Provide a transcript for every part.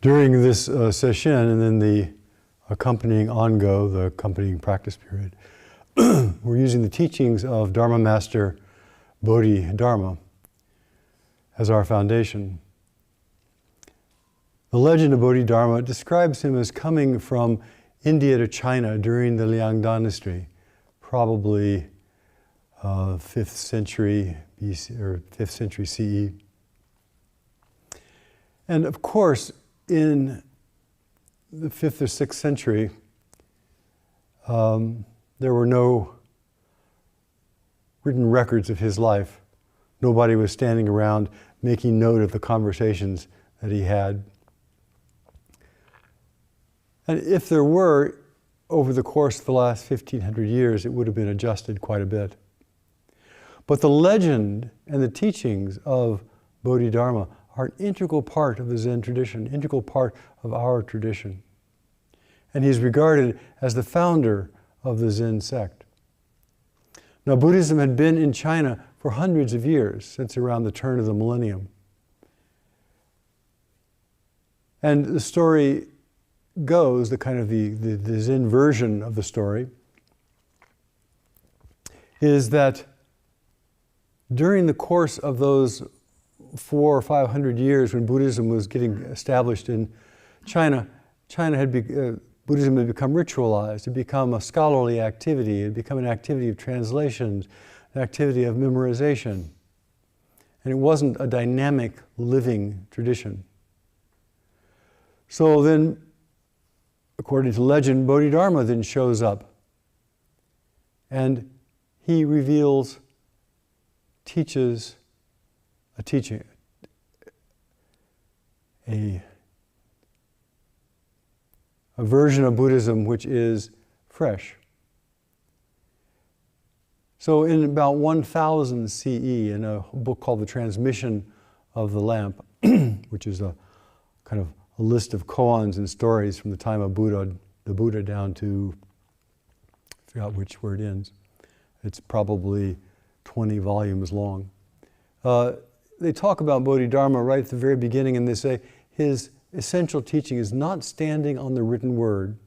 During this sesshin and then the accompanying ongo, the accompanying practice period, we're using the teachings of Dharma Master Bodhidharma as our foundation. The legend of Bodhidharma describes him as coming from India to China during the Liang dynasty, probably 5th century BC or 5th century CE. And of course, in the 5th or 6th century, there were no written records of his life. Nobody was standing around making note of the conversations that he had. And if there were, over the course of the last 1,500 years, it would have been adjusted quite a bit. But the legend and the teachings of Bodhidharma are an integral part of the Zen tradition, integral part of our tradition. And he's regarded as the founder of the Zen sect. Now, Buddhism had been in China for hundreds of years, since around the turn of the millennium. And the story goes, the kind of the Zen version of the story, is that during the course of those 400 or 500 years when Buddhism was getting established in China, Buddhism had become ritualized, it had become a scholarly activity, it had become an activity of translations, an activity of memorization. And it wasn't a dynamic, living tradition. So then, according to legend, Bodhidharma then shows up and he teaches a teaching, a version of Buddhism which is fresh. So in about 1000 CE, in a book called The Transmission of the Lamp, which is a kind of a list of koans and stories from the time of the Buddha down to, I forgot where it ends. It's probably 20 volumes long. They talk about Bodhidharma right at the very beginning, and they say his essential teaching is not standing on the written word,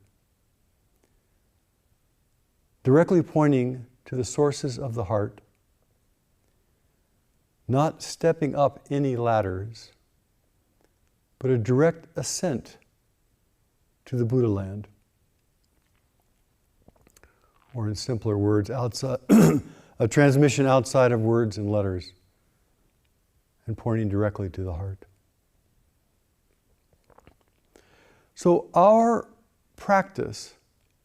directly pointing to the sources of the heart, not stepping up any ladders, but a direct ascent to the Buddha land. Or in simpler words, outside a transmission outside of words and letters, and pointing directly to the heart. So our practice,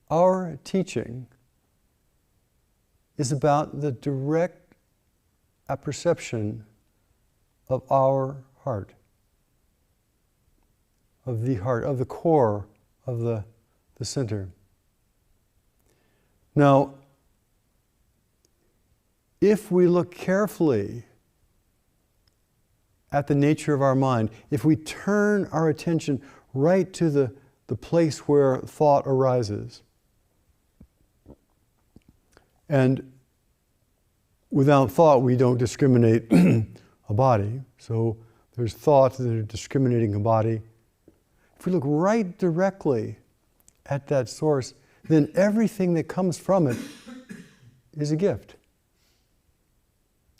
our teaching, is about the direct apperception of our heart, of the core, of the center. Now, if we look carefully at the nature of our mind, if we turn our attention right to the place where thought arises, and without thought we don't discriminate a body, so there's thoughts that are discriminating a body. If we look right directly at that source, then everything that comes from it is a gift.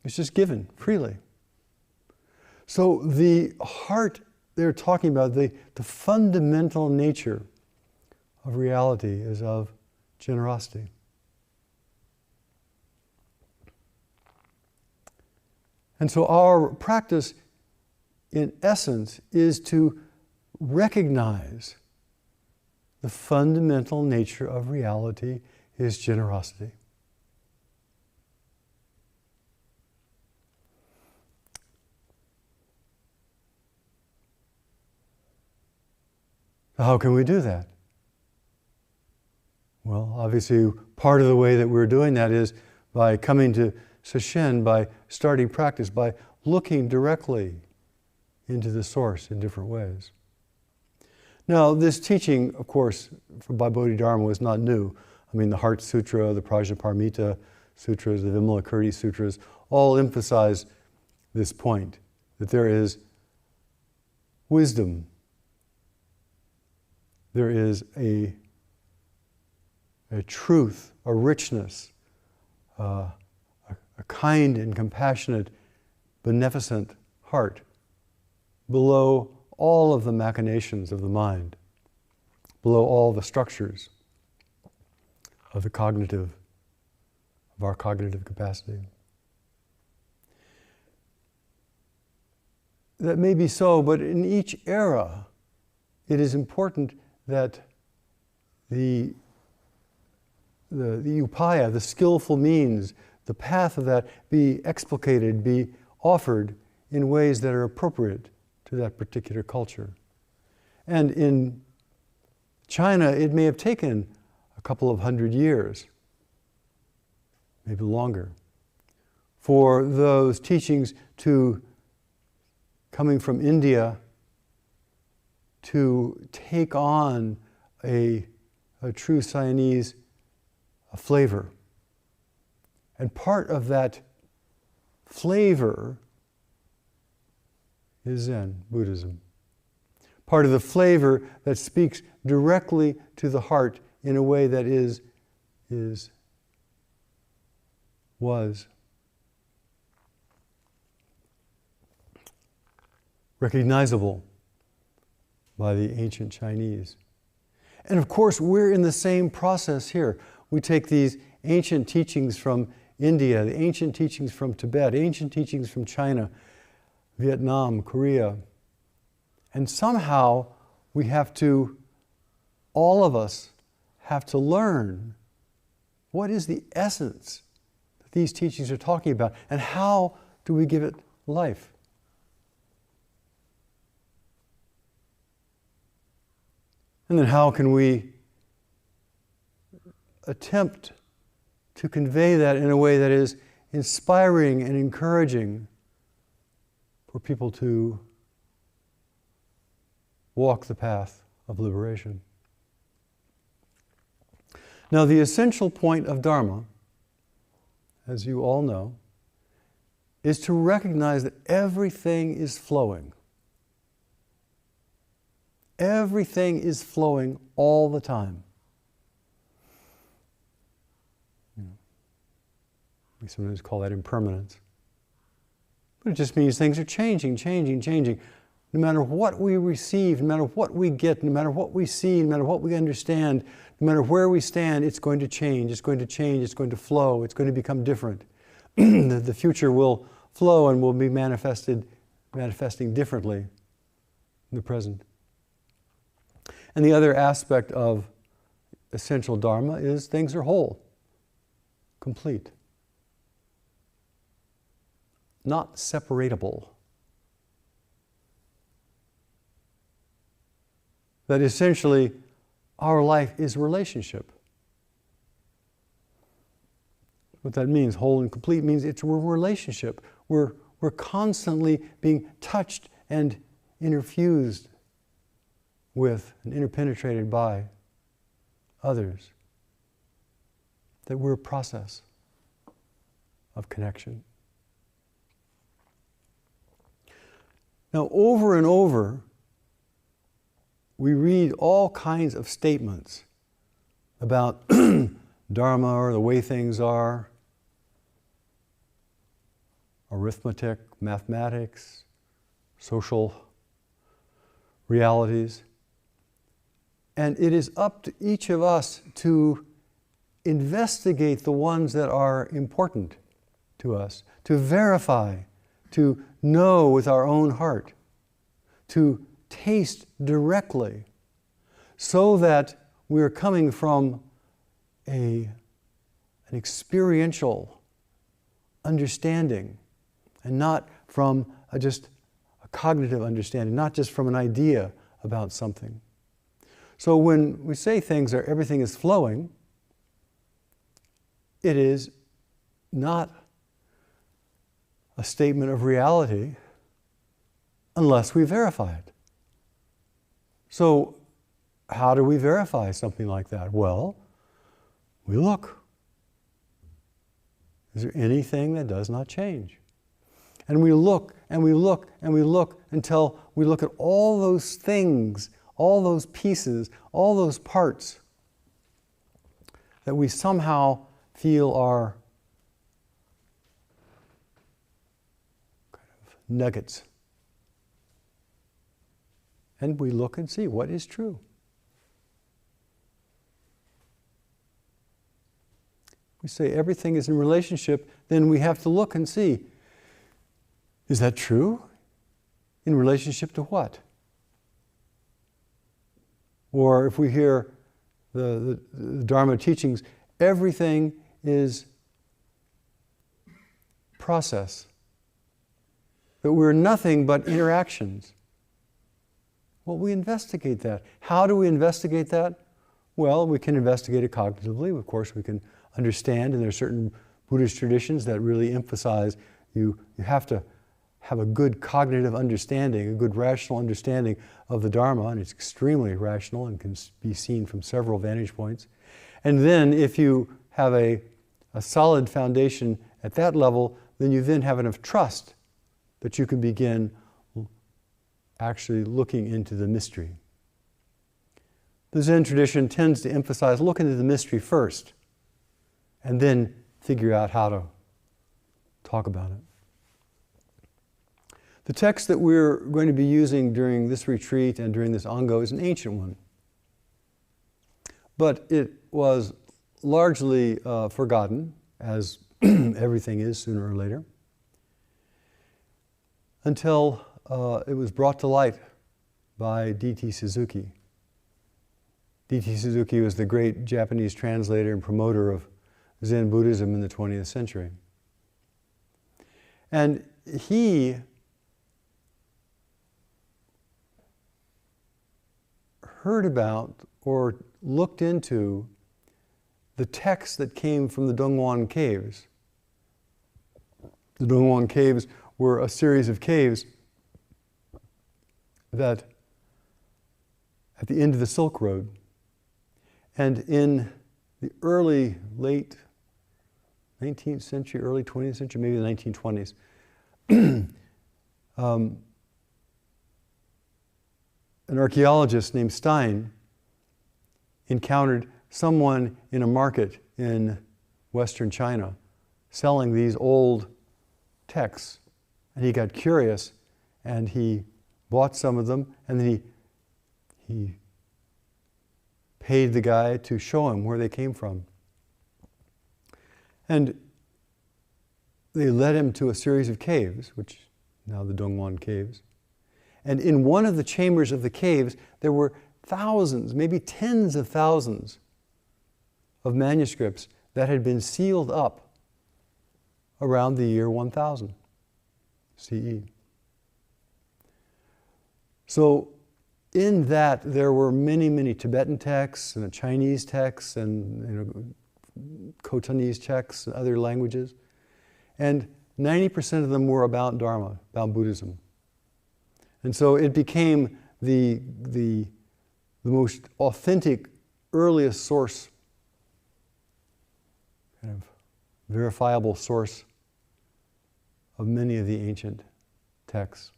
It's just given freely. So the heart they're talking about, the fundamental nature of reality is of generosity. And so our practice, in essence, is to recognize the fundamental nature of reality is generosity. How can we do that? Well, obviously, part of the way that we're doing that is by coming to Sesshin, by starting practice, by looking directly into the source in different ways. Now, this teaching, of course, by Bodhidharma was not new. I mean, the Heart Sutra, the Prajnaparamita Sutras, the Vimalakirti Sutras, all emphasize this point, that there is wisdom there is a truth, a richness, a kind and compassionate, beneficent heart below all of the machinations of the mind, below all the structures of our cognitive capacity. That may be so, but in each era, it is important that the upaya, the skillful means, the path of that be explicated, be offered in ways that are appropriate to that particular culture. And in China, it may have taken a couple of hundred years, maybe longer, for those teachings to, coming from India, to take on a true Siamese flavor. And part of that flavor is Zen, Buddhism. Part of the flavor that speaks directly to the heart in a way that was recognizable by the ancient Chinese. And of course, we're in the same process here. We take these ancient teachings from India, the ancient teachings from Tibet, ancient teachings from China, Vietnam, Korea, and somehow we have to, all of us have to learn what is the essence that these teachings are talking about, and how do we give it life? And then how can we attempt to convey that in a way that is inspiring and encouraging for people to walk the path of liberation? Now, the essential point of Dharma, as you all know, is to recognize that everything is flowing. Everything is flowing all the time. We sometimes call that impermanence. But it just means things are changing. No matter what we receive, no matter what we get, no matter what we see, no matter what we understand, no matter where we stand, it's going to change, it's going to flow, it's going to become different. The future will flow and will be manifesting differently in the present. And the other aspect of essential Dharma is things are whole, complete, not separatable. That essentially our life is relationship. What that means, whole and complete, means it's a relationship. We're constantly being touched and interfused with and interpenetrated by others. That we're a process of connection. Now, over and over, we read all kinds of statements about Dharma or the way things are, arithmetic, mathematics, social realities. And it is up to each of us to investigate the ones that are important to us, to verify, to know with our own heart, to taste directly, so that we're coming from an experiential understanding and not from just a cognitive understanding, not just from an idea about something. So when we say everything is flowing, it is not a statement of reality unless we verify it. So how do we verify something like that? Well, we look. Is there anything that does not change? And we look and we look and we look until we look at all those things, all those pieces, all those parts that we somehow feel are kind of nuggets. And we look and see what is true. We say everything is in relationship, then we have to look and see, is that true? In relationship to what? Or if we hear the Dharma teachings, everything is process. That we're nothing but interactions. Well, we investigate that. How do we investigate that? Well, we can investigate it cognitively. Of course, we can understand, and there are certain Buddhist traditions that really emphasize you have to have a good cognitive understanding, a good rational understanding of the Dharma, and it's extremely rational and can be seen from several vantage points. And then if you have a solid foundation at that level, then you then have enough trust that you can begin actually looking into the mystery. The Zen tradition tends to emphasize look into the mystery first, and then figure out how to talk about it. The text that we're going to be using during this retreat and during this Ango is an ancient one. But it was largely forgotten, as everything is sooner or later, until it was brought to light by D.T. Suzuki. D.T. Suzuki was the great Japanese translator and promoter of Zen Buddhism in the 20th century. And he heard about or looked into the texts that came from the Dongwon caves. The Dongwon caves were a series of caves that at the end of the Silk Road. And in the late 19th century, early 20th century, maybe the 1920s, an archaeologist named Stein encountered someone in a market in Western China selling these old texts. And he got curious and he bought some of them, and then he paid the guy to show him where they came from. And they led him to a series of caves, which now the Dongwon caves. And in one of the chambers of the caves, there were thousands, maybe tens of thousands of manuscripts that had been sealed up around the year 1000 CE. So in that, there were many, many Tibetan texts and Chinese texts and Khotanese texts and other languages. And 90% of them were about Dharma, about Buddhism. And so it became the most authentic, earliest source, kind of verifiable source of many of the ancient texts.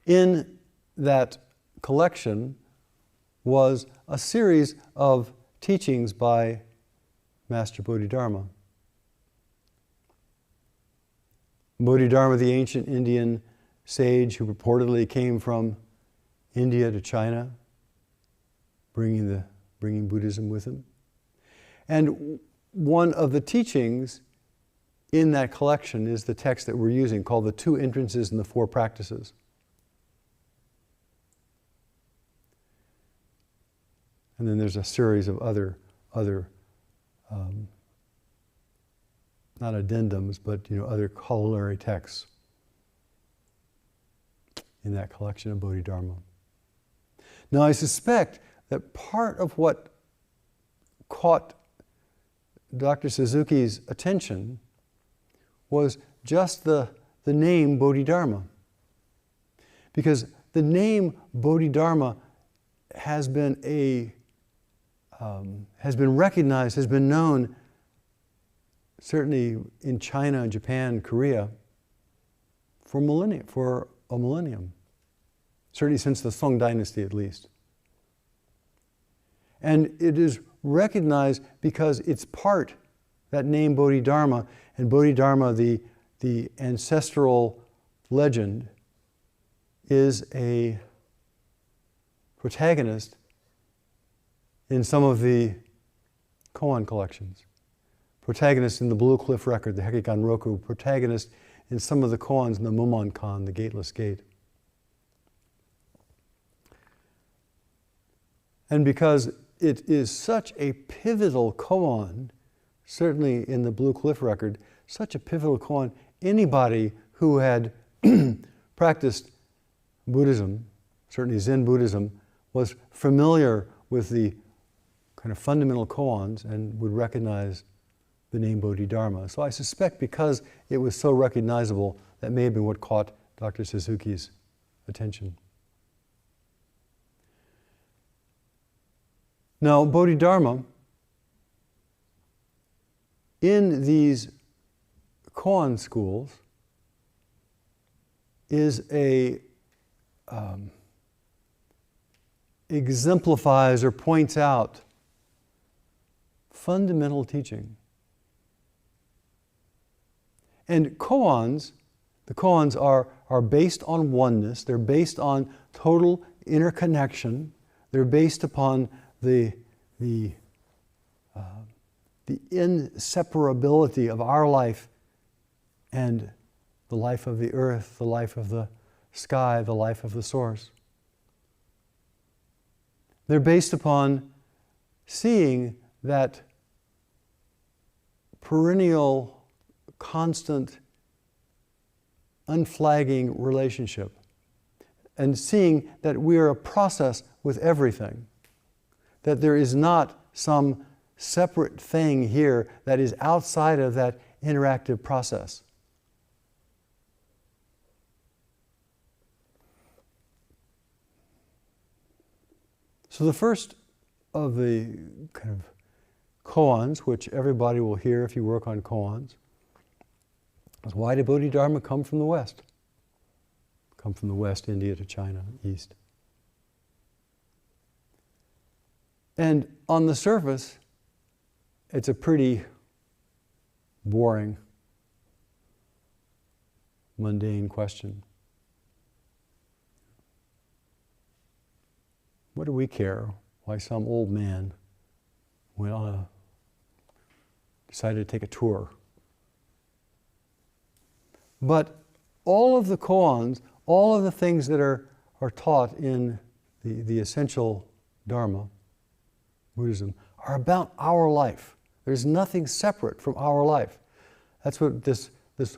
In that collection was a series of teachings by Master Bodhidharma. Bodhidharma, the ancient Indian sage who purportedly came from India to China, bringing Buddhism with him. And one of the teachings in that collection is the text that we're using, called The Two Entrances and the Four Practices. And then there's a series of other not addendums, but other corollary texts in that collection of Bodhidharma. Now, I suspect that part of what caught Dr. Suzuki's attention was just the name Bodhidharma. Because the name Bodhidharma has been recognized, has been known, certainly in China, Japan, Korea, for a millennium. certainly since the Song dynasty at least. And it is recognized because it's part, that name Bodhidharma, and Bodhidharma, the ancestral legend, is a protagonist in some of the koan collections. Protagonist in the Blue Cliff Record, the Hekigan Roku, protagonist in some of the koans in the Mumonkan, the Gateless Gate. And because it is such a pivotal koan, certainly in the Blue Cliff Record, such a pivotal koan, anybody who had practiced Buddhism, certainly Zen Buddhism, was familiar with the kind of fundamental koans and would recognize the name Bodhidharma. So I suspect because it was so recognizable, that may have been what caught Dr. Suzuki's attention. Now, Bodhidharma, in these koan schools, is exemplifies or points out fundamental teaching. And koans, the koans are based on oneness, they're based on total interconnection, they're based upon the inseparability of our life and the life of the earth, the life of the sky, the life of the source. They're based upon seeing that perennial, constant, unflagging relationship, and seeing that we are a process with everything, that there is not some separate thing here that is outside of that interactive process. So the first of the kind of koans, which everybody will hear if you work on koans, is why did Bodhidharma come from the West? Come from the West, India to China, East. And on the surface, it's a pretty boring, mundane question. What do we care why some old man decided to take a tour? But all of the koans, all of the things that are taught in the essential Dharma, Buddhism, are about our life. There's nothing separate from our life. That's what this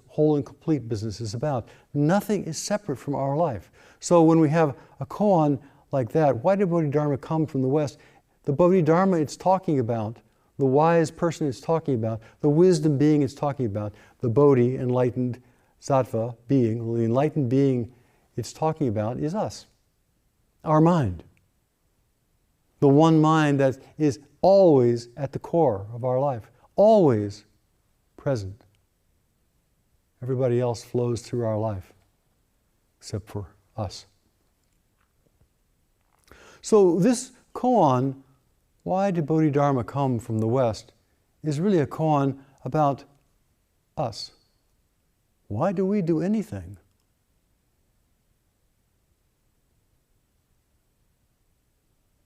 whole and complete business is about. Nothing is separate from our life. So when we have a koan like that, why did Bodhidharma come from the West? The Bodhidharma it's talking about, the wise person it's talking about, the wisdom being it's talking about, the Bodhi, enlightened Sattva being, the enlightened being it's talking about is us, our mind. The one mind that is always at the core of our life, always present. Everybody else flows through our life, except for us. So this koan, why did Bodhidharma come from the West, is really a koan about us. Why do we do anything?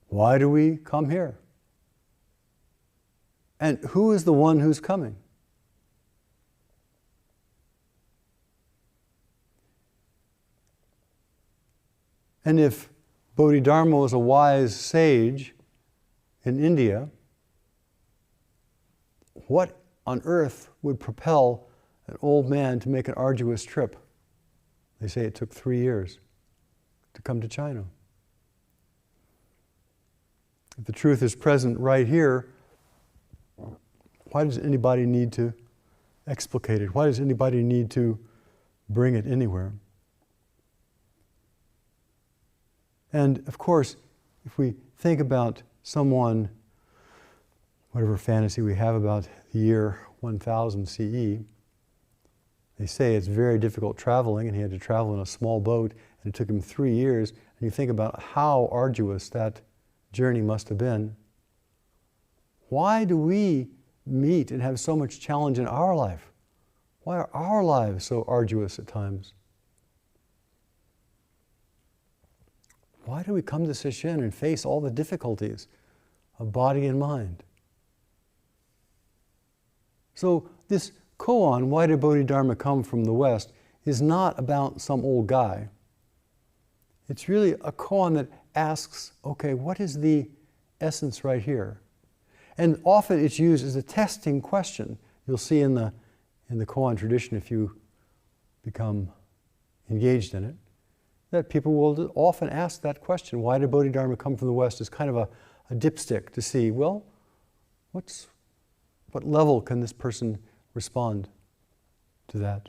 Why do we come here? And who is the one who's coming? And if Bodhidharma was a wise sage in India, what on earth would propel an old man to make an arduous trip? They say it took 3 years to come to China. If the truth is present right here, why does anybody need to explicate it? Why does anybody need to bring it anywhere? And of course, if we think about someone, whatever fantasy we have about the year 1000 CE, they say it's very difficult traveling, and he had to travel in a small boat, and it took him 3 years, and you think about how arduous that journey must have been, why do we meet and have so much challenge in our life? Why are our lives so arduous at times? Why do we come to Sesshin and face all the difficulties of body and mind? So this koan, why did Bodhidharma come from the West, is not about some old guy. It's really a koan that asks, okay, what is the essence right here? And often it's used as a testing question. You'll see in the koan tradition, if you become engaged in it, that people will often ask that question, why did Bodhidharma come from the West, as kind of a dipstick to see, well, what level can this person respond to that?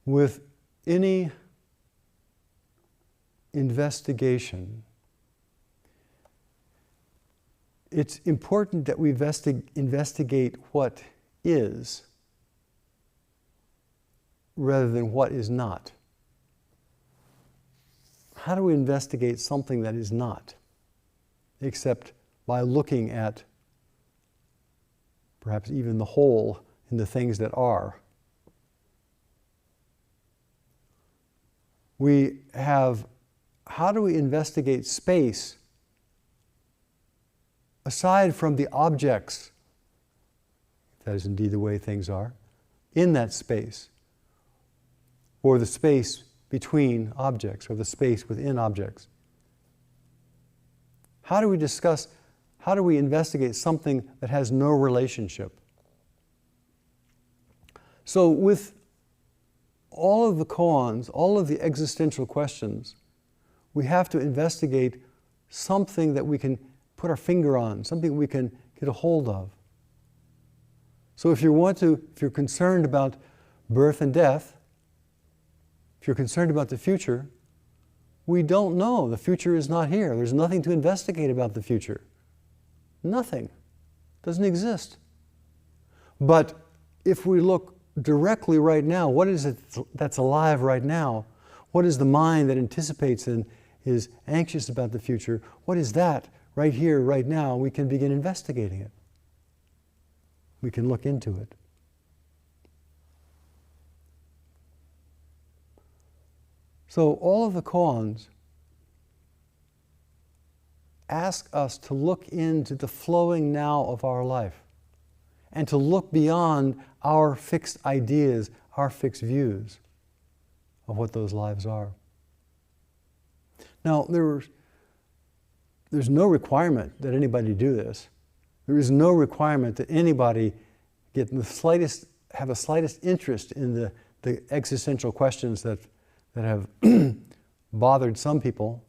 With any investigation, it's important that we investigate what is rather than what is not. How do we investigate something that is not, except by looking at perhaps even the whole in the things that are? We have, how do we investigate space aside from the objects, if that is indeed the way things are, in that space, or the space between objects, or the space within objects? How do we investigate something that has no relationship? So with all of the koans, all of the existential questions, we have to investigate something that we can put our finger on, something we can get a hold of. So if you're concerned about birth and death, if you're concerned about the future, we don't know. The future is not here. There's nothing to investigate about the future. Nothing. Doesn't exist. But if we look directly right now, what is it that's alive right now? What is the mind that anticipates and is anxious about the future? What is that right here, right now? We can begin investigating it. We can look into it. So all of the koans ask us to look into the flowing now of our life and to look beyond our fixed ideas, our fixed views of what those lives are. Now, there's no requirement that anybody do this. There is no requirement that anybody have the slightest interest in the existential questions that have bothered some people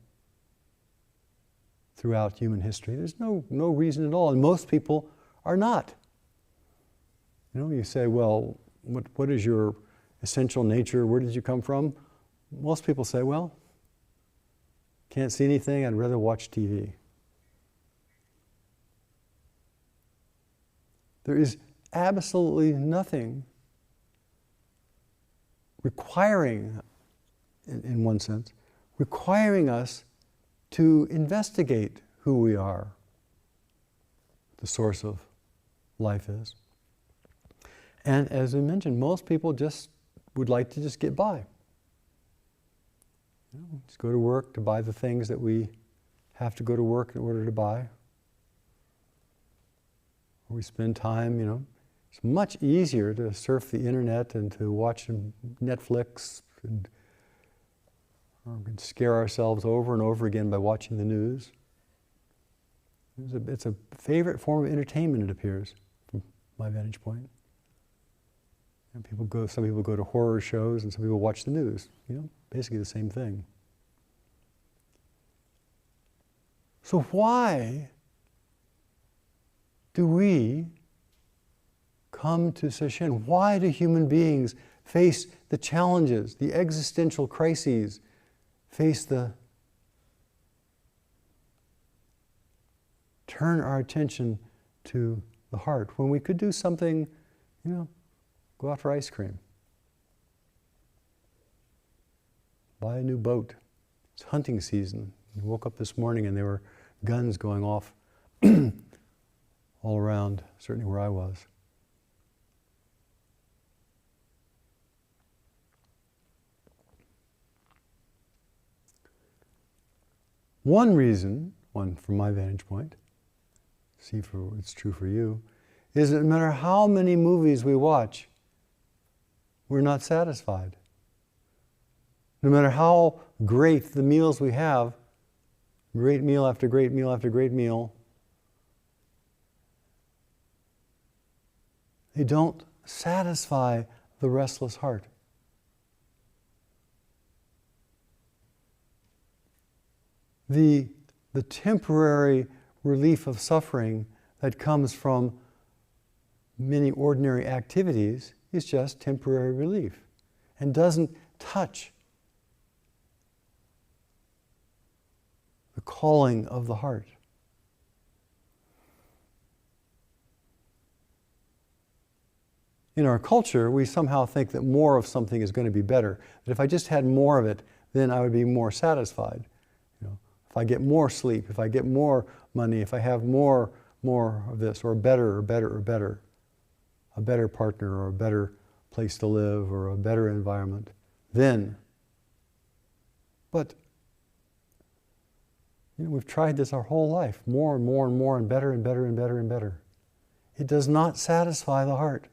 throughout human history. There's no reason at all, and most people are not. You say, well, what is your essential nature? Where did you come from? Most people say, well, can't see anything, I'd rather watch TV. There is absolutely nothing requiring, in one sense, requiring us to investigate who we are, the source of life is. And as I mentioned, most people just would like to just get by. Just go to work to buy the things that we have to go to work in order to buy. Or we spend time, it's much easier to surf the internet and to watch Netflix or we can scare ourselves over and over again by watching the news. It's a favorite form of entertainment, it appears, from my vantage point. And some people go to horror shows and some people watch the news. Basically the same thing. So why do we come to Sesshin? Why do human beings face the challenges, the existential crises turn our attention to the heart, when we could do something, go out for ice cream, buy a new boat. It's hunting season. I woke up this morning and there were guns going off all around, certainly where I was. One reason, from my vantage point, see if it's true for you, is that no matter how many movies we watch, we're not satisfied. No matter how great the meals we have, great meal after great meal after great meal, they don't satisfy the restless heart. The temporary relief of suffering that comes from many ordinary activities is just temporary relief and doesn't touch the calling of the heart. In our culture, we somehow think that more of something is going to be better. That if I just had more of it, then I would be more satisfied. If I get more sleep, if I get more money, if I have more of this, or better, a better partner, or a better place to live, or a better environment, then. But we've tried this our whole life, more and more and more, and better and better and better and better. It does not satisfy the heart.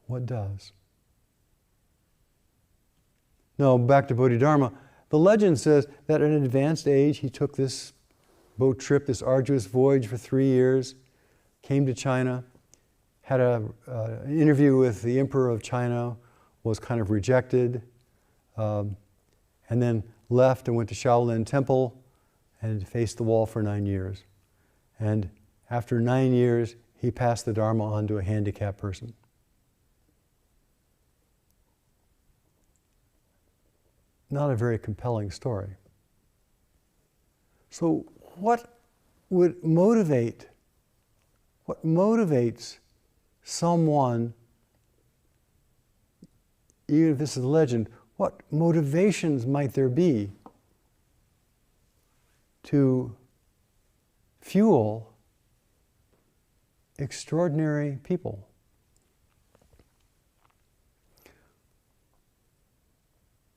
What does? No, back to Bodhidharma. The legend says that at an advanced age, he took this boat trip, this arduous voyage for 3 years, came to China, had an interview with the Emperor of China, was kind of rejected, and then left and went to Shaolin Temple and faced the wall for 9 years. And after 9 years, he passed the Dharma on to a handicapped person. Not a very compelling story. So what motivates someone, even if this is a legend, what motivations might there be to fuel extraordinary people?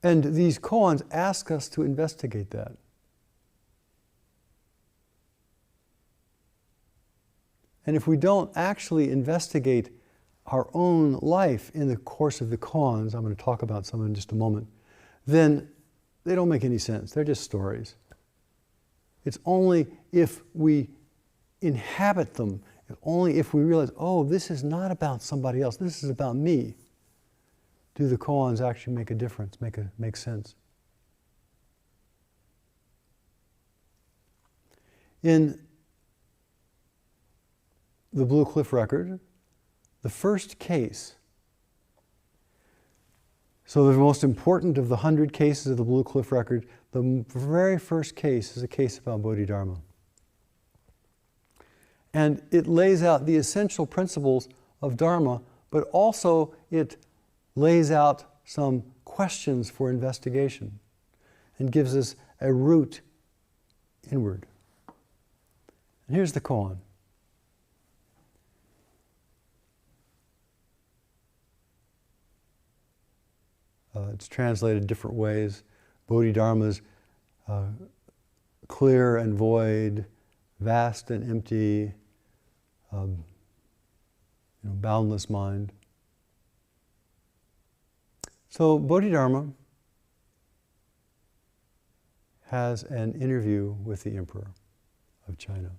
And these koans ask us to investigate that. And if we don't actually investigate our own life in the course of the koans, I'm going to talk about some in just a moment, then they don't make any sense. They're just stories. It's only if we inhabit them, only if we realize, oh, this is not about somebody else, this is about me, do the koans actually make a difference, make sense. In the Blue Cliff record, the first case, so the most important of the 100 cases of the Blue Cliff record, the very first case is a case about Bodhidharma. And it lays out the essential principles of Dharma, but also it lays out some questions for investigation and gives us a route inward. And here's the koan. It's translated different ways. Bodhidharma's clear and void, vast and empty, boundless mind. So Bodhidharma has an interview with the Emperor of China.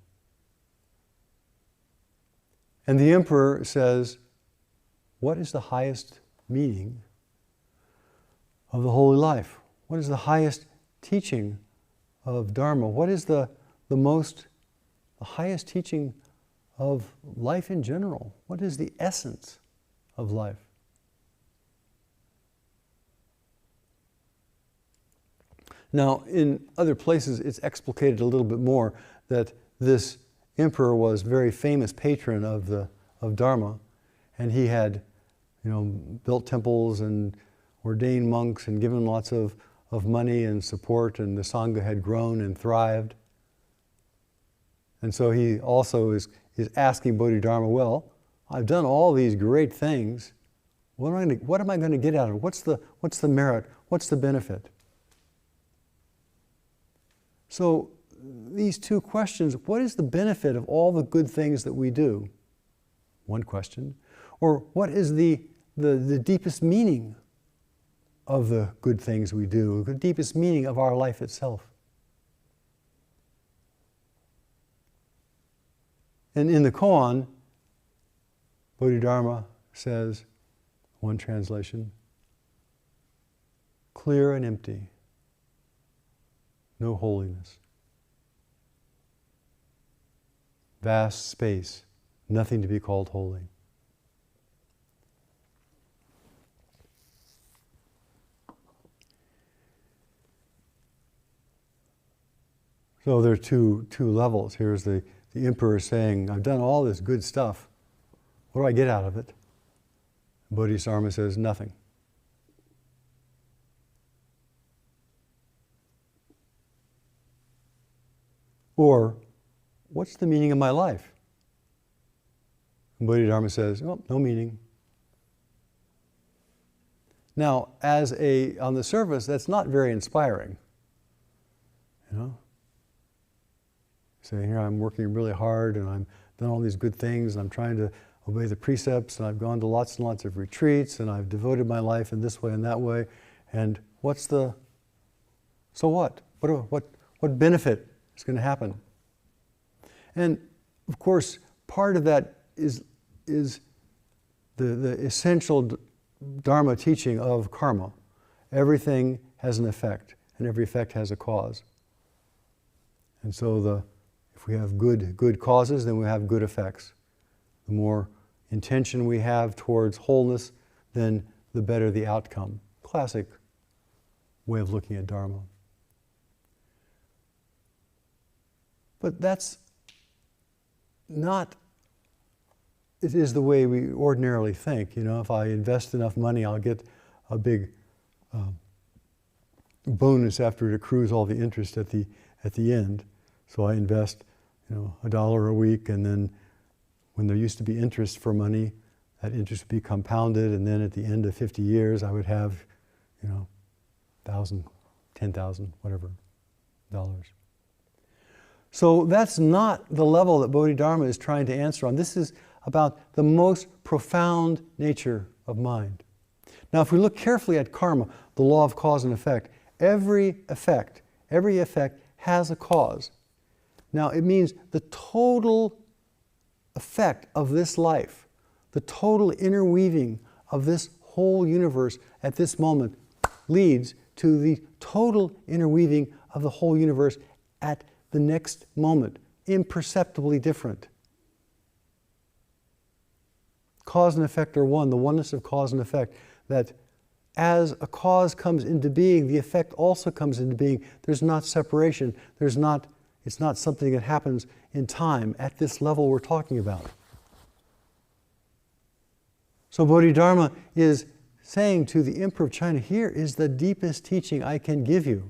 And the Emperor says, what is the highest meaning of the holy life? What is the highest teaching of Dharma? What is the most the highest teaching of life in general? What is the essence of life? Now, in other places, it's explicated a little bit more that this emperor was very famous patron of Dharma, and he had, built temples and ordained monks and given lots of money and support, and the Sangha had grown and thrived. And so he also is asking Bodhidharma, well, I've done all these great things. What am I going to get out of it? What's the merit? What's the benefit? So these two questions, what is the benefit of all the good things that we do? One question. Or what is the deepest meaning of the good things we do, the deepest meaning of our life itself? And in the koan, Bodhidharma says, one translation, clear and empty, no holiness. Vast space, nothing to be called holy. So there are two levels. Here's the emperor saying, I've done all this good stuff. What do I get out of it? Bodhidharma says, nothing. Or, what's the meaning of my life? And Bodhidharma says, oh, no meaning. Now, on the surface, that's not very inspiring. Saying, here I'm working really hard and I've done all these good things and I'm trying to obey the precepts and I've gone to lots and lots of retreats and I've devoted my life in this way and that way. And so what? What benefit is going to happen? And of course, part of that is the essential Dharma teaching of karma. Everything has an effect, and every effect has a cause. And so if we have good causes, then we have good effects. The more intention we have towards wholeness, then the better the outcome. Classic way of looking at Dharma. But that's not, it is the way we ordinarily think. If I invest enough money, I'll get a big bonus after it accrues all the interest at the end. So I invest, $1 a week, and then when there used to be interest for money, that interest would be compounded, and then at the end of 50 years, I would have, 1,000, 10,000, whatever, dollars. So that's not the level that Bodhidharma is trying to answer on. This is about the most profound nature of mind. Now, if we look carefully at karma, the law of cause and effect, every effect has a cause. Now, it means the total effect of this life, the total interweaving of this whole universe at this moment leads to the total interweaving of the whole universe at the next moment, imperceptibly different. Cause and effect are one, the oneness of cause and effect, that as a cause comes into being, the effect also comes into being. There's not separation. It's not something that happens in time at this level we're talking about. So Bodhidharma is saying to the Emperor of China, here is the deepest teaching I can give you.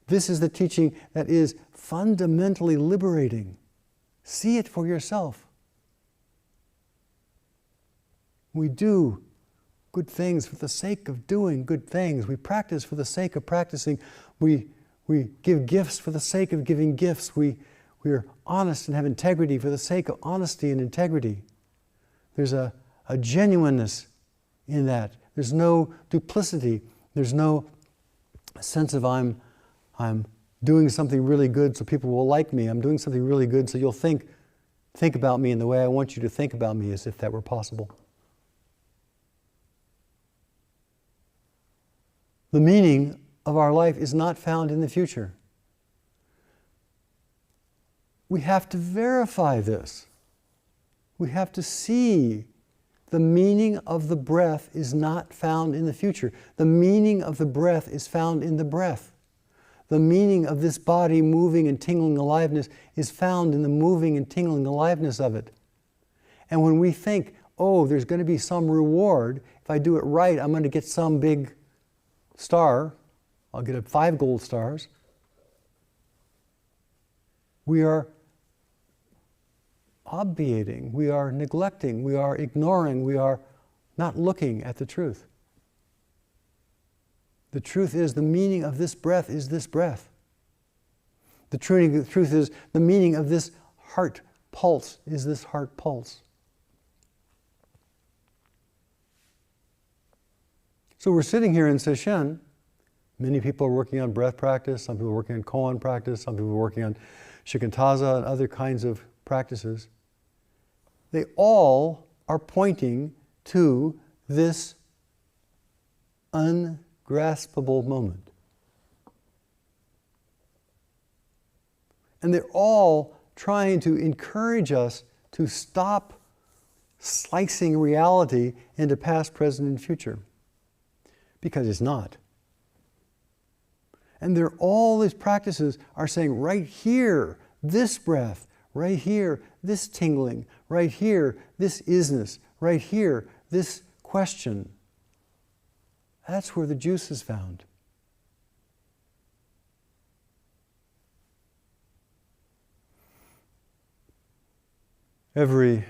This is the teaching that is fundamentally liberating. See it for yourself. We do good things for the sake of doing good things. We practice for the sake of practicing. We give gifts for the sake of giving gifts. We are honest and have integrity for the sake of honesty and integrity. There's a genuineness in that. There's no duplicity. There's no sense of I'm doing something really good so people will like me. I'm doing something really good so you'll think about me in the way I want you to think about me, as if that were possible. The meaning of our life is not found in the future. we have to verify this. We have to see the meaning of the breath is not found in the future. The meaning of the breath is found in the breath. The meaning of this body moving and tingling aliveness is found in the moving and tingling aliveness of it. And when we think, oh, there's going to be some reward, if I do it right, I'm going to get some big star, I'll get 5 gold stars, we are obviating, we are neglecting, we are ignoring, we are not looking at the truth. The truth is the meaning of this breath is this breath. The truth is the meaning of this heart pulse is this heart pulse. So we're sitting here in Sesshin. Many people are working on breath practice, some people are working on koan practice, some people are working on shikantaza and other kinds of practices. They all are pointing to this ungraspable moment. And they're all trying to encourage us to stop slicing reality into past, present, and future. Because it's not. And all these practices are saying right here, this breath, right here, this tingling, right here, this isness, right here, this question. That's where the juice is found. Every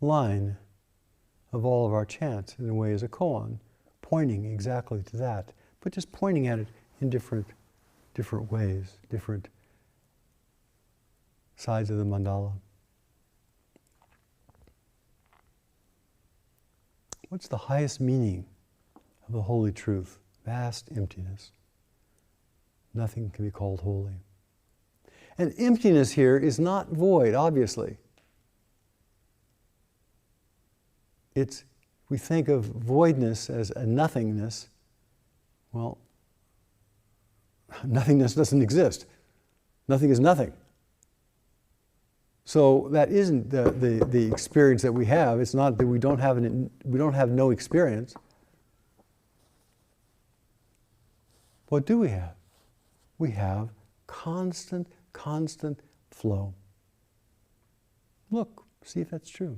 line of all of our chants, in a way, is a koan, pointing exactly to that, but just pointing at it in different ways, different sides of the mandala. What's the highest meaning of the holy truth? Vast emptiness. Nothing can be called holy. And emptiness here is not void, obviously. We think of voidness as a nothingness. Well, nothingness doesn't exist. Nothing is nothing. So that isn't the experience that we have. It's not that we don't have no experience. What do we have? We have constant flow. Look, see if that's true.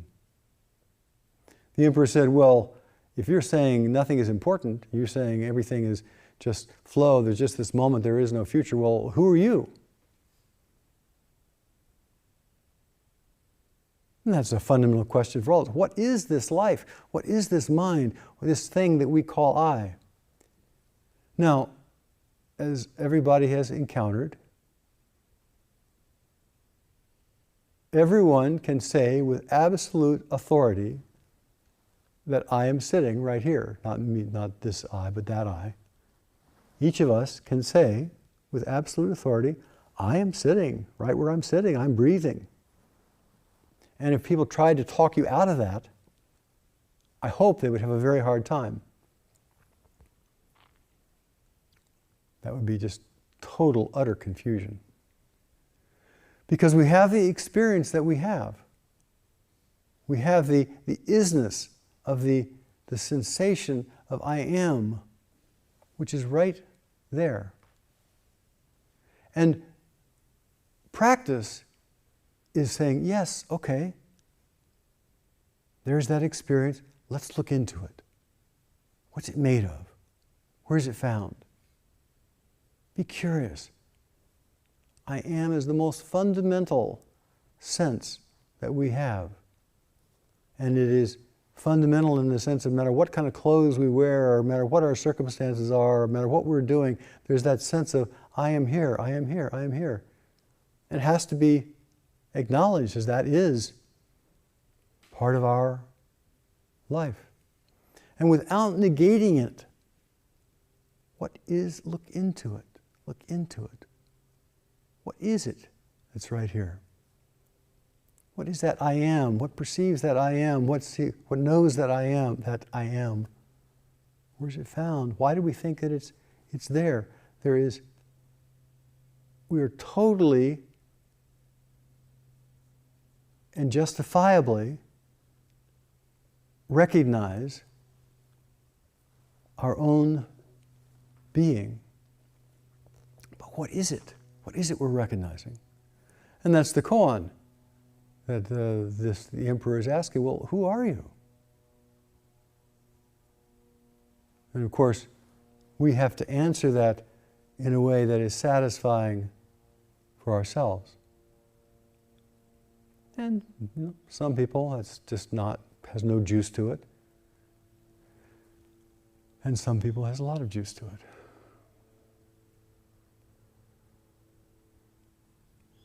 The emperor said, well, if you're saying nothing is important, you're saying everything is just flow, there's just this moment, there is no future. Well, who are you? And that's a fundamental question for all of us. What is this life? What is this mind? This thing that we call I? Now, as everybody has encountered, everyone can say with absolute authority that I am sitting right here. Not me, not this I, but that I. Each of us can say with absolute authority, I am sitting right where I'm sitting, I'm breathing. And if people tried to talk you out of that, I hope they would have a very hard time. That would be just total, utter confusion. Because we have the experience that we have. We have the isness of the sensation of I am, which is right there. And practice is saying, yes, okay, there's that experience, let's look into it. What's it made of? Where is it found? Be curious. I am is the most fundamental sense that we have. And it is fundamental in the sense of no matter what kind of clothes we wear, or no matter what our circumstances are, or no matter what we're doing, there's that sense of I am here, I am here, I am here. It has to be acknowledged as that is part of our life. And without negating it, look into it, look into it. What is it that's right here? What is that I am? What perceives that I am? What knows that I am? Where's it found? Why do we think that it's there? We are totally and justifiably recognize our own being. But what is it? What is it we're recognizing? And that's the koan that the emperor is asking, well, who are you? And of course, we have to answer that in a way that is satisfying for ourselves. And some people, it's just not, has no juice to it. And some people has a lot of juice to it.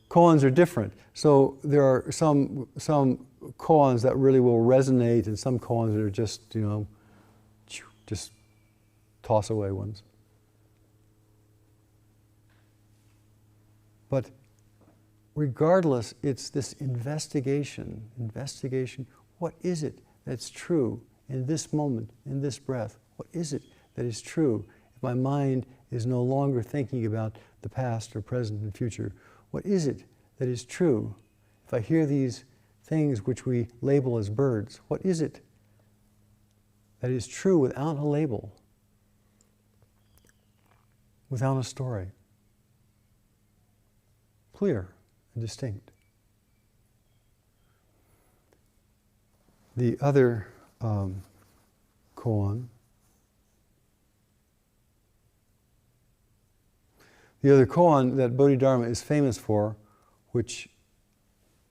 Koans are different. So there are some koans that really will resonate, and some koans that are just, just toss away ones. But regardless, it's this investigation, what is it that's true in this moment, in this breath? What is it that is true? If my mind is no longer thinking about the past or present and future, what is it that is true? If I hear these things which we label as birds, what is it that is true without a label, without a story? Clear and distinct. The other koan, that Bodhidharma is famous for, which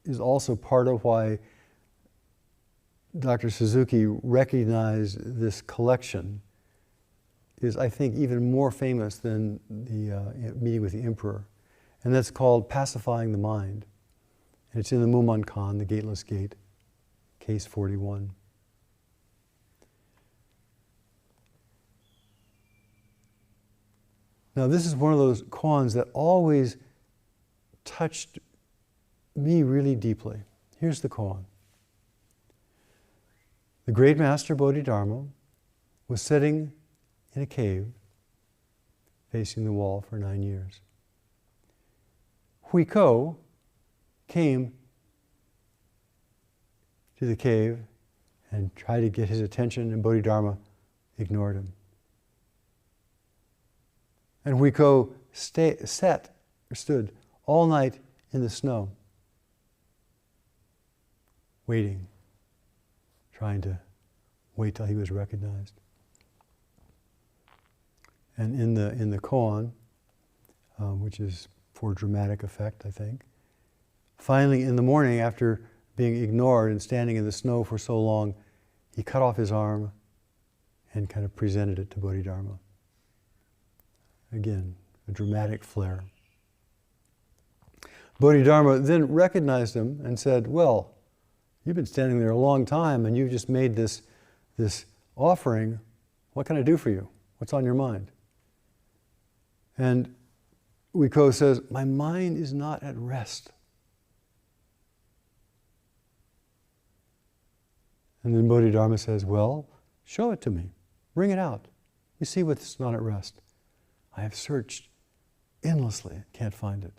is also part of why Dr. Suzuki recognized this collection, is, I think, even more famous than the meeting with the emperor. And that's called Pacifying the Mind. And it's in the Mumonkan, the Gateless Gate, case 41. Now, this is one of those koans that always touched me really deeply. Here's the koan. The great master Bodhidharma was sitting in a cave facing the wall for 9 years. Huiko came to the cave and tried to get his attention, and Bodhidharma ignored him. And Huiko stood all night in the snow, waiting, trying to wait till he was recognized. And in the koan, which is for dramatic effect, I think, finally in the morning, after being ignored and standing in the snow for so long, he cut off his arm and kind of presented it to Bodhidharma. Again, a dramatic flair. Bodhidharma then recognized him and said, well, you've been standing there a long time and you've just made this offering. What can I do for you? What's on your mind? And Huiko says, my mind is not at rest. And then Bodhidharma says, well, show it to me. Bring it out. You see what's not at rest. I have searched endlessly, can't find it.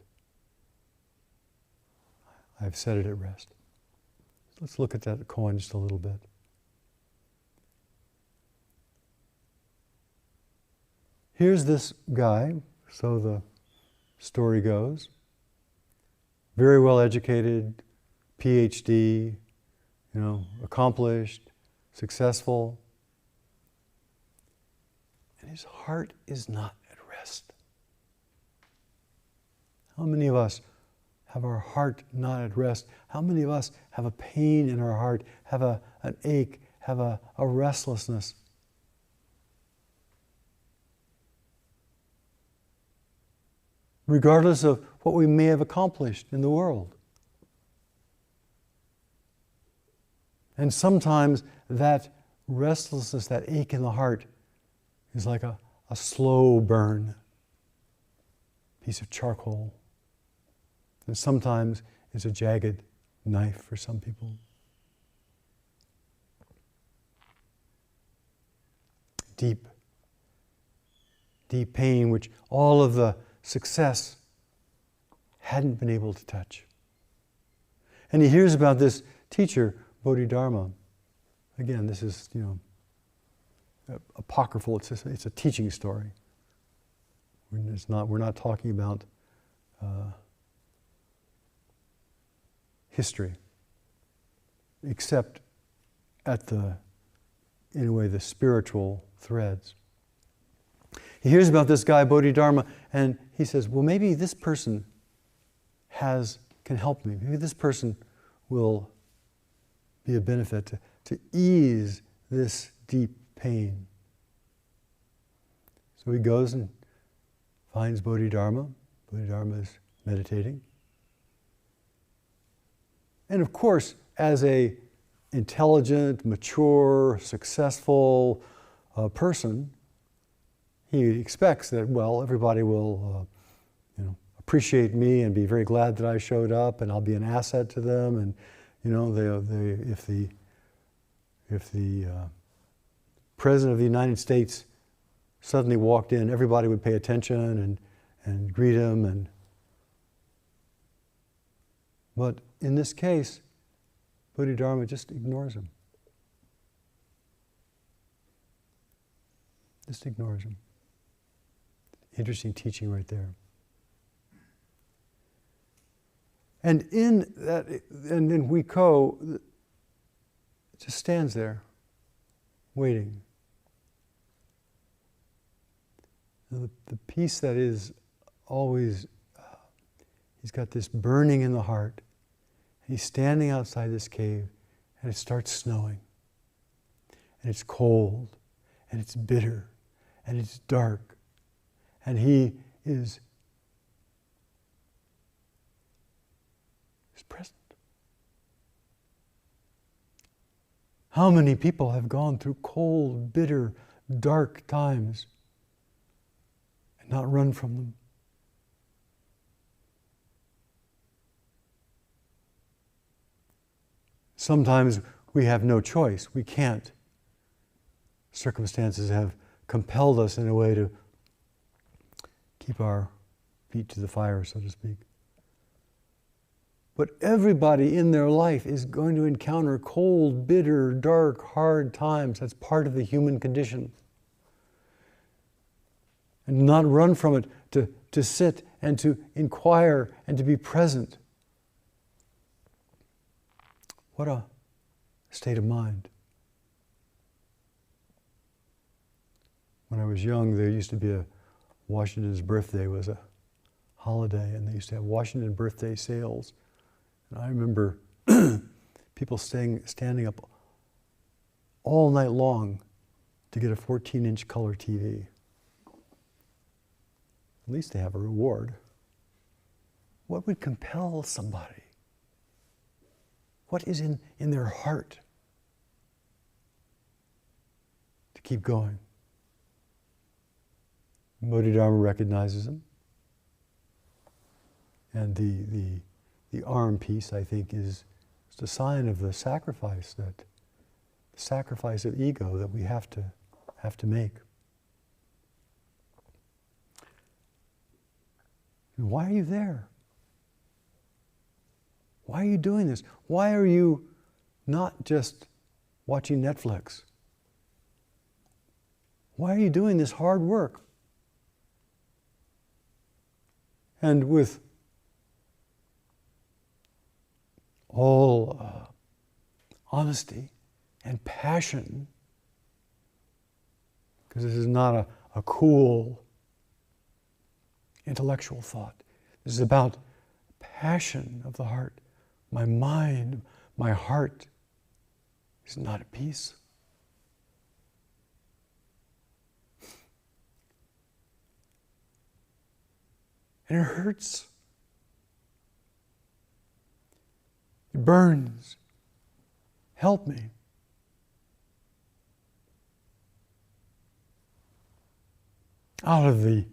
I have set it at rest. Let's look at that koan just a little bit. Here's this guy, so the story goes, very well educated, PhD, accomplished, successful, and his heart is not at rest. How many of us have our heart not at rest? How many of us have a pain in our heart, have an ache, have a restlessness? Regardless of what we may have accomplished in the world. And sometimes that restlessness, that ache in the heart, is like a slow burn, piece of charcoal. And sometimes it's a jagged knife for some people. Deep pain, which all of the success hadn't been able to touch. And he hears about this teacher, Bodhidharma. Again, this is, apocryphal. It's a teaching story. We're not talking about history, except in a way, the spiritual threads. He hears about this guy, Bodhidharma, and he says, well, maybe this person can help me. Maybe this person will be a benefit to ease this deep pain. So he goes and finds Bodhidharma. Bodhidharma is meditating. And of course, as a intelligent, mature, successful person, he expects that, well, everybody will appreciate me and be very glad that I showed up, and I'll be an asset to them. And if the President of the United States suddenly walked in, everybody would pay attention and greet him. But in this case, Bodhidharma just ignores him. Just ignores him. Interesting teaching right there. And in that, and then Huiko just stands there, waiting. The peace that is always, he's got this burning in the heart. He's standing outside this cave, and it starts snowing. And it's cold, and it's bitter, and it's dark. And he is present. How many people have gone through cold, bitter, dark times and not run from them? Sometimes we have no choice. We can't. Circumstances have compelled us in a way to keep our feet to the fire, so to speak. But everybody in their life is going to encounter cold, bitter, dark, hard times. That's part of the human condition. And not run from it, to sit and to inquire and to be present. What a state of mind. When I was young, there used to be Washington's birthday was a holiday, and they used to have Washington birthday sales. And I remember people standing up all night long to get a 14-inch color TV. At least they have a reward. What would compel somebody? What is in their heart to keep going? Bodhidharma recognizes him. And the arm piece, I think, is the sign of the sacrifice of ego that we have to make. And why are you there? Why are you doing this? Why are you not just watching Netflix? Why are you doing this hard work? And with all honesty and passion, because this is not a cool intellectual thought. This is about passion of the heart. My mind, my heart is not at peace. And it hurts. It burns. Help me. Out of the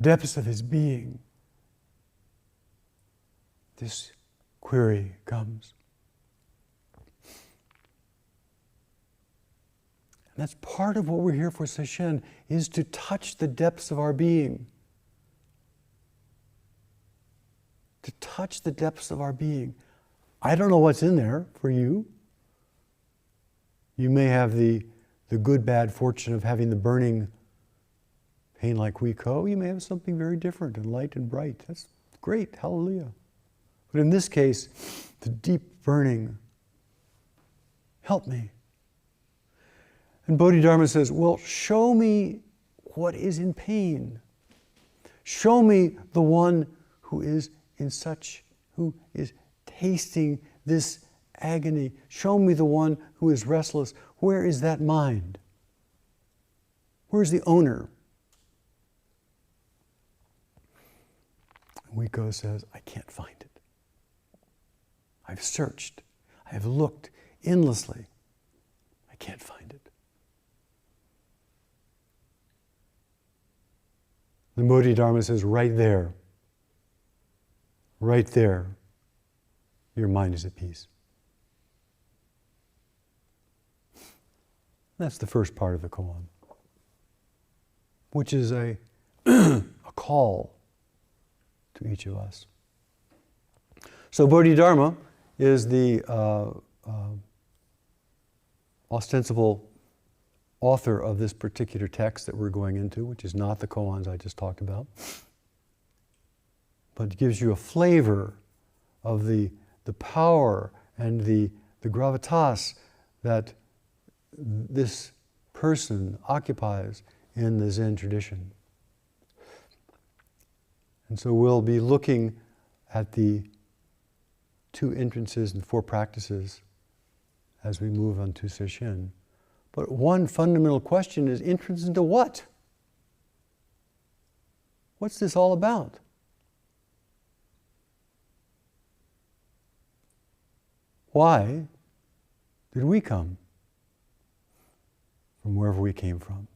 depths of his being, this query comes. And that's part of what we're here for, Sesshin, is to touch the depths of our being. To touch the depths of our being. I don't know what's in there for you. You may have the good, bad fortune of having the burning pain like we go. You may have something very different and light and bright. That's great, hallelujah. But in this case, the deep burning, help me. And Bodhidharma says, well, show me what is in pain. Show me the one who is tasting this agony. Show me the one who is restless. Where is that mind? Where's the owner? Wiko says, I can't find it. I've searched. I have looked endlessly. I can't find it. The Bodhidharma says, right there, your mind is at peace. That's the first part of the koan, which is a call to each of us. So Bodhidharma is the ostensible author of this particular text that we're going into, which is not the koans I just talked about, but gives you a flavor of the power and the gravitas that this person occupies in the Zen tradition. And so we'll be looking at the 2 entrances and 4 practices as we move on to Sesshin. But one fundamental question is, entrance into what? What's this all about? Why did we come from wherever we came from?